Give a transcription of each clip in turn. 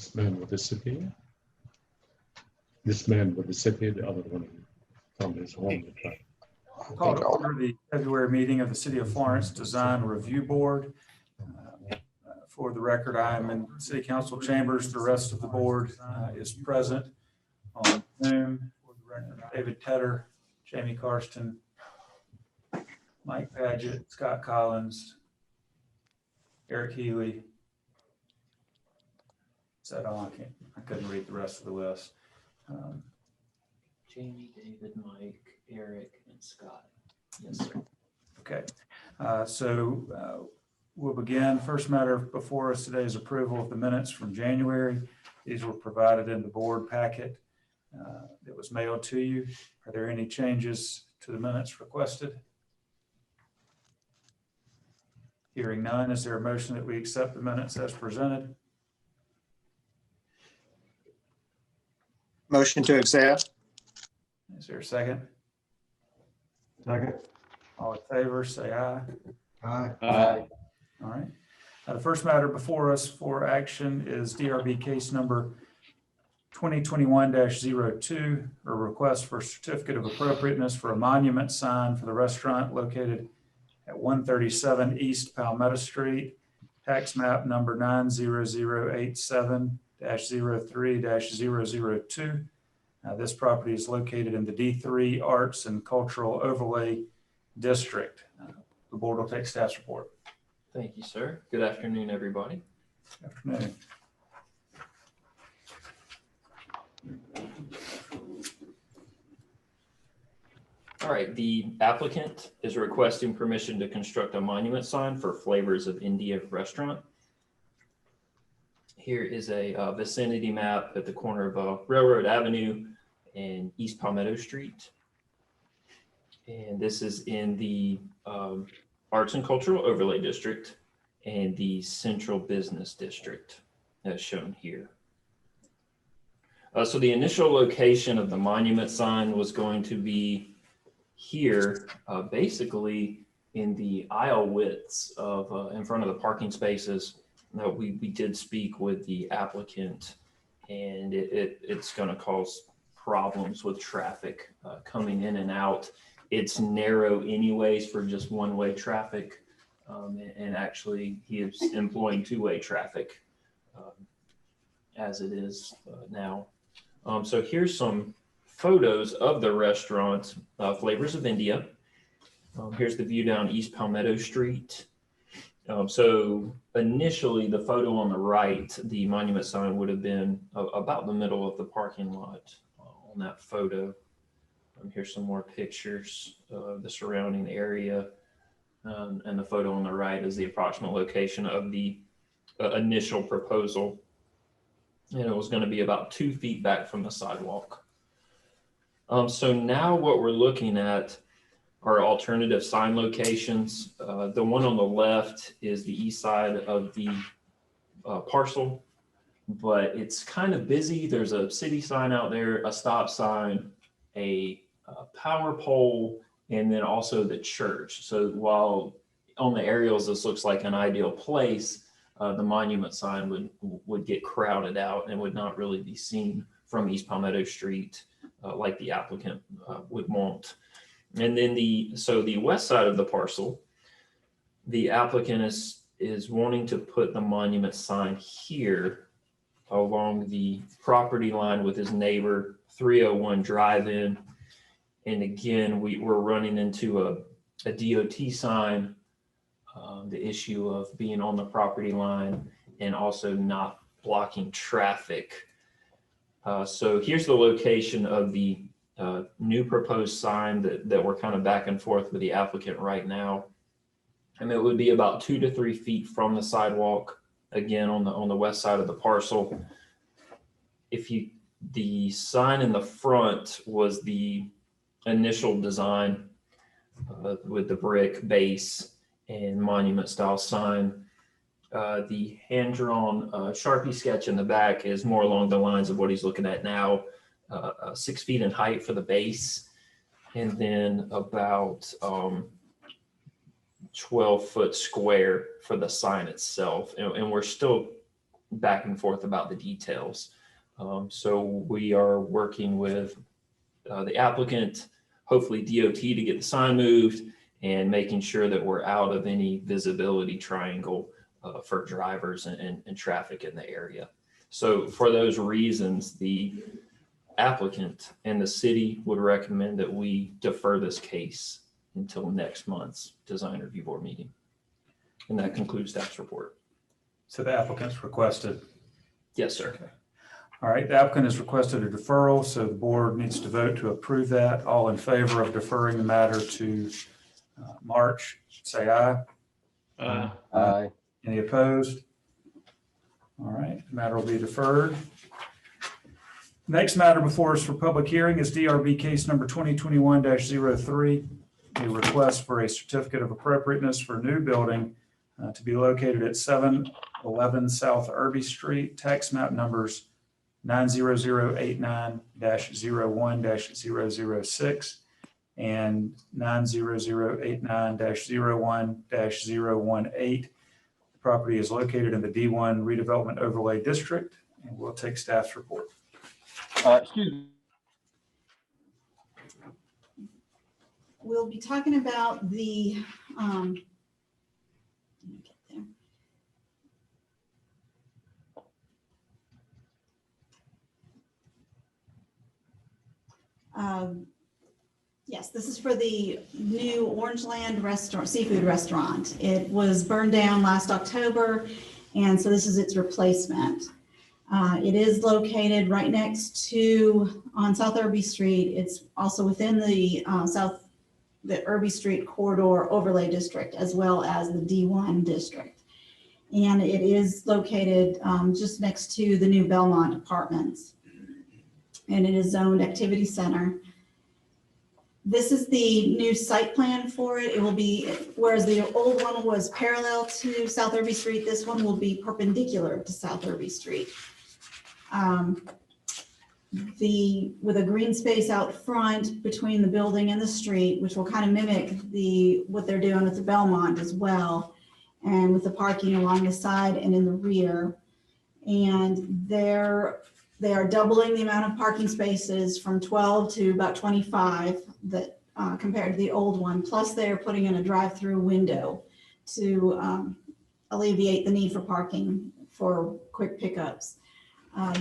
This man with disappeared. This man will disappear, the other one from his home. Call to order the February meeting of the City of Florence Design Review Board. For the record, I am in City Council chambers. The rest of the board is present on Zoom. David Tedder, Jamie Karsten, Mike Paget, Scott Collins, Eric Healy. Is that all? I couldn't read the rest of the list. Jamie, David, Mike, Eric, and Scott. Yes, sir. Okay. We'll begin. First matter before us today is approval of the minutes from January. These were provided in the board packet that was mailed to you. Are there any changes to the minutes requested? Hearing none, is there a motion that we accept the minutes as presented? Motion to accept. Is there a second? Second. All in favor, say aye. Aye. Aye. All right. The first matter before us for action is DRB case number 2021-02, a request for certificate of appropriateness for a monument sign for the restaurant located at 137 East Palmetto Street, tax map number 90087-03-002. This property is located in the D3 Arts and Cultural Overlay District. The board will take staff's report. Thank you, sir. Good afternoon, everybody. Good afternoon. All right, the applicant is requesting permission to construct a monument sign for Flavors of India restaurant. Here is a vicinity map at the corner of Railroad Avenue and East Palmetto Street. And this is in the Arts and Cultural Overlay District and the Central Business District as shown here. So the initial location of the monument sign was going to be here, basically in the aisle widths of in front of the parking spaces. Now, we did speak with the applicant, and it's going to cause problems with traffic coming in and out. It's narrow anyways for just one-way traffic, and actually he is employing two-way traffic as it is now. So here's some photos of the restaurant, Flavors of India. Here's the view down East Palmetto Street. So initially the photo on the right, the monument sign would have been about the middle of the parking lot on that photo. Here's some more pictures of the surrounding area. And the photo on the right is the approximate location of the initial proposal. And it was going to be about 2 feet back from the sidewalk. So now what we're looking at are alternative sign locations. The one on the left is the east side of the parcel, but it's kind of busy. There's a city sign out there, a stop sign, a power pole, and then also the church. So while on the aerials this looks like an ideal place, the monument sign would get crowded out and would not really be seen from East Palmetto Street like the applicant would want. And then the west side of the parcel, the applicant is wanting to put the monument sign here along the property line with his neighbor, 301 Drive-In. And again, we're running into a DOT sign, the issue of being on the property line and also not blocking traffic. So here's the location of the new proposed sign that we're kind of back and forth with the applicant right now. And it would be about 2 to 3 feet from the sidewalk, again on the west side of the parcel. The sign in the front was the initial design with the brick base and monument style sign. The hand-drawn Sharpie sketch in the back is more along the lines of what he's looking at now, 6 feet in height for the base, and then about 12-foot square for the sign itself. And we're still back and forth about the details. So we are working with the applicant, hopefully DOT, to get the sign moved and making sure that we're out of any visibility triangle for drivers and traffic in the area. So for those reasons, the applicant and the city would recommend that we defer this case until next month's design review board meeting. And that concludes staff's report. So the applicant's requested. Yes, sir. Okay. All right, the applicant has requested a deferral, so the board needs to vote to approve that. All in favor of deferring the matter to March, say aye. Aye. Any opposed? All right, the matter will be deferred. Next matter before us for public hearing is DRB case number 2021-03, a request for a certificate of appropriateness for a new building to be located at 711 South Irby Street, tax map numbers 90089-01-006 and 90089-01-018. The property is located in the D1 redevelopment overlay district, and we'll take staff's report. Excuse me. We'll be talking about the, let me get there. Yes, this is for the new Orangeland restaurant, seafood restaurant. It was burned down last October, and so this is its replacement. It is located right next to, on South Irby Street. It's also within the the Irby Street corridor overlay district, as well as the D1 district. And it is located just next to the new Belmont Apartments. And it is zoned activity center. This is the new site plan for it. It will be, whereas the old one was parallel to South Irby Street, this one will be perpendicular to South Irby Street. With a green space out front between the building and the street, which will kind of mimic what they're doing with the Belmont as well, and with the parking along the side and in the rear. And they are doubling the amount of parking spaces from 12 to about 25 that compared to the old one. Plus they're putting in a drive-through window to alleviate the need for parking for quick pickups.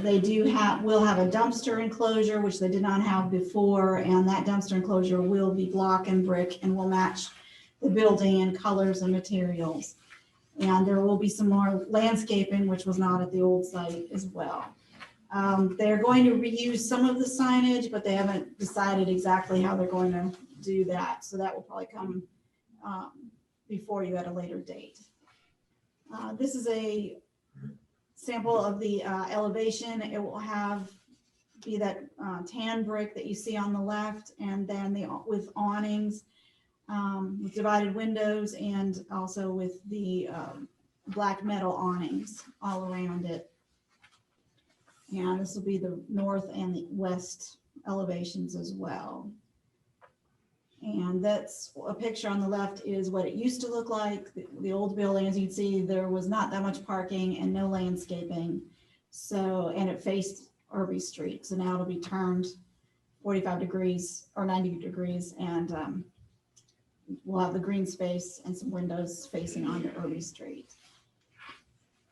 They will have a dumpster enclosure, which they did not have before, and that dumpster enclosure will be block and brick and will match the building in colors and materials. And there will be some more landscaping, which was not at the old site as well. They're going to reuse some of the signage, but they haven't decided exactly how they're going to do that. So that will probably come before you at a later date. This is a sample of the elevation. It will be that tan brick that you see on the left, and then with awnings, with divided windows, and also with the black metal awnings all around it. And this will be the north and the west elevations as well. And that's a picture on the left is what it used to look like. The old building, as you can see, there was not that much parking and no landscaping. So, and it faced Irby Street. So now it'll be turned 45 degrees or 90 degrees, and we'll have the green space and some windows facing onto Irby Street.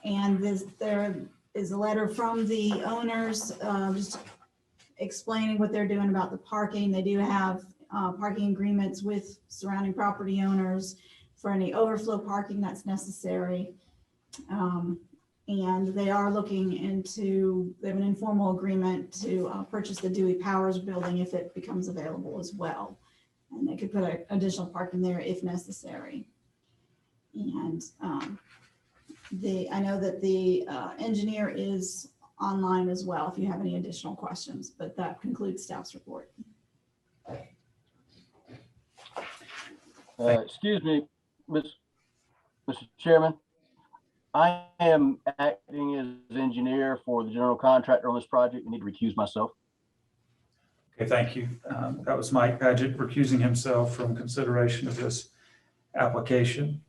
And there is a letter from the owners just explaining what they're doing about the parking. They do have parking agreements with surrounding property owners for any overflow parking that's necessary. And they are looking into, they have an informal agreement to purchase the Dewey Powers building if it becomes available as well. And they could put additional parking there if necessary. And I know that the engineer is online as well if you have any additional questions, but that concludes staff's report. Excuse me, Mr. Chairman. I am acting as engineer for the general contractor on this project. I need to recuse myself. Okay, thank you. That was Mike Paget recusing himself from consideration of this application.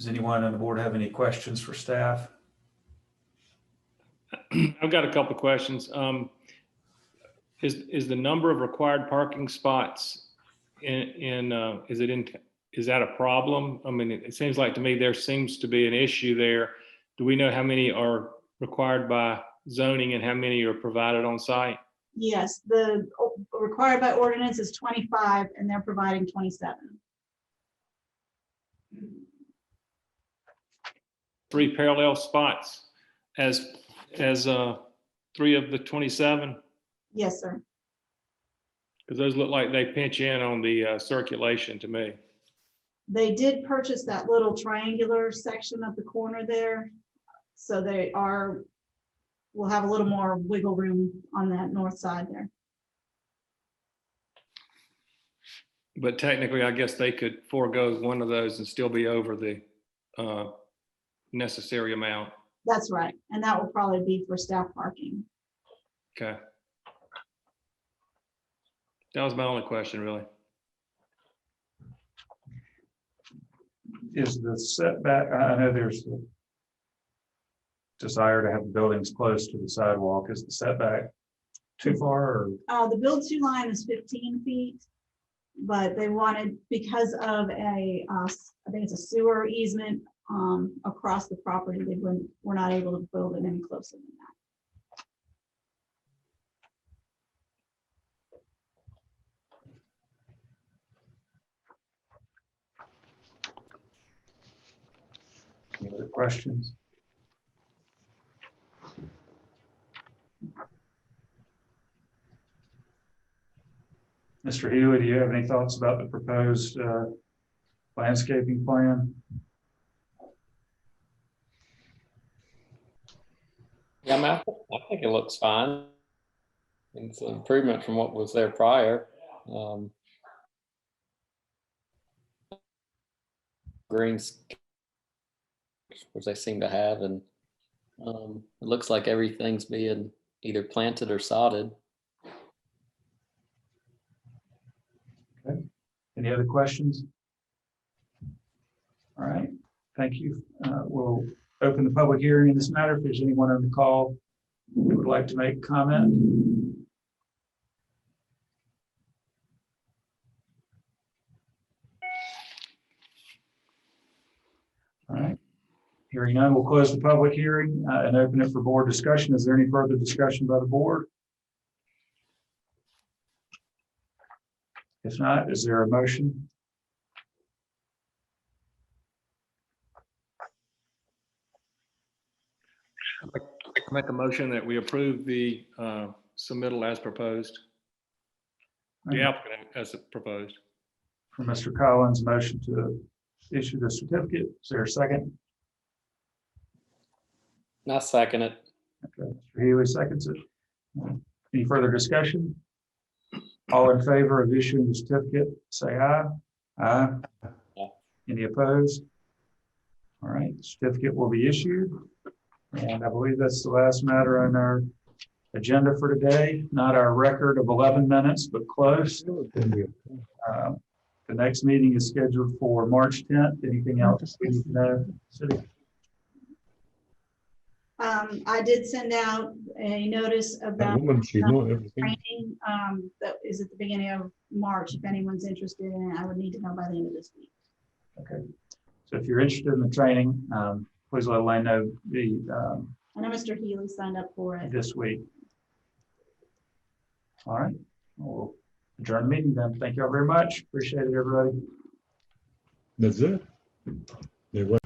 Does anyone on the board have any questions for staff? I've got a couple of questions. Is the number of required parking spots is that a problem? I mean, it seems like to me there seems to be an issue there. Do we know how many are required by zoning and how many are provided on site? Yes, the required by ordinance is 25 and they're providing 27. 3 parallel spots as 3 of the 27? Yes, sir. Because those look like they pinch in on the circulation to me. They did purchase that little triangular section of the corner there. So we'll have a little more wiggle room on that north side there. But technically, I guess they could forego one of those and still be over the necessary amount. That's right. And that will probably be for staff parking. Okay. That was my only question, really. Is the setback, I know there's a desire to have the buildings close to the sidewalk. Is the setback too far or? The build to line is 15 feet, but they wanted, because of I think it's a sewer easement across the property, we're not able to build it any closer than that. Any other questions? Mr. Healy, do you have any thoughts about the proposed landscaping plan? Yeah, I mean, I think it looks fine. It's an improvement from what was there prior. Greens, which they seem to have, and it looks like everything's being either planted or sodded. Okay. Any other questions? All right, thank you. We'll open the public hearing in this matter. If there's anyone on the call who would like to make a comment. All right, hearing none, we'll close the public hearing and open it for board discussion. Is there any further discussion by the board? If not, is there a motion? I'd like to make a motion that we approve the submittal as proposed. The applicant as proposed. For Mr. Collins, motion to issue the certificate. Is there a second? I second it. Okay, Mr. Healy seconds it. Any further discussion? All in favor of issuing the certificate, say aye. Aye. Aye. Any opposed? All right, the certificate will be issued. And I believe that's the last matter on our agenda for today. Not our record of 11 minutes, but close. The next meeting is scheduled for March 10th. Anything else we need to know, City? I did send out a notice That about woman, she know everything. training that is at the beginning of March. If anyone's interested in it, I would need to know by the end of this week. Okay. So if you're interested in the training, please let Elaine know I know Mr. Healy signed up for it. this week. All right. We'll adjourn the meeting then. Thank you all very much. Appreciate it, everybody. That's it. They went.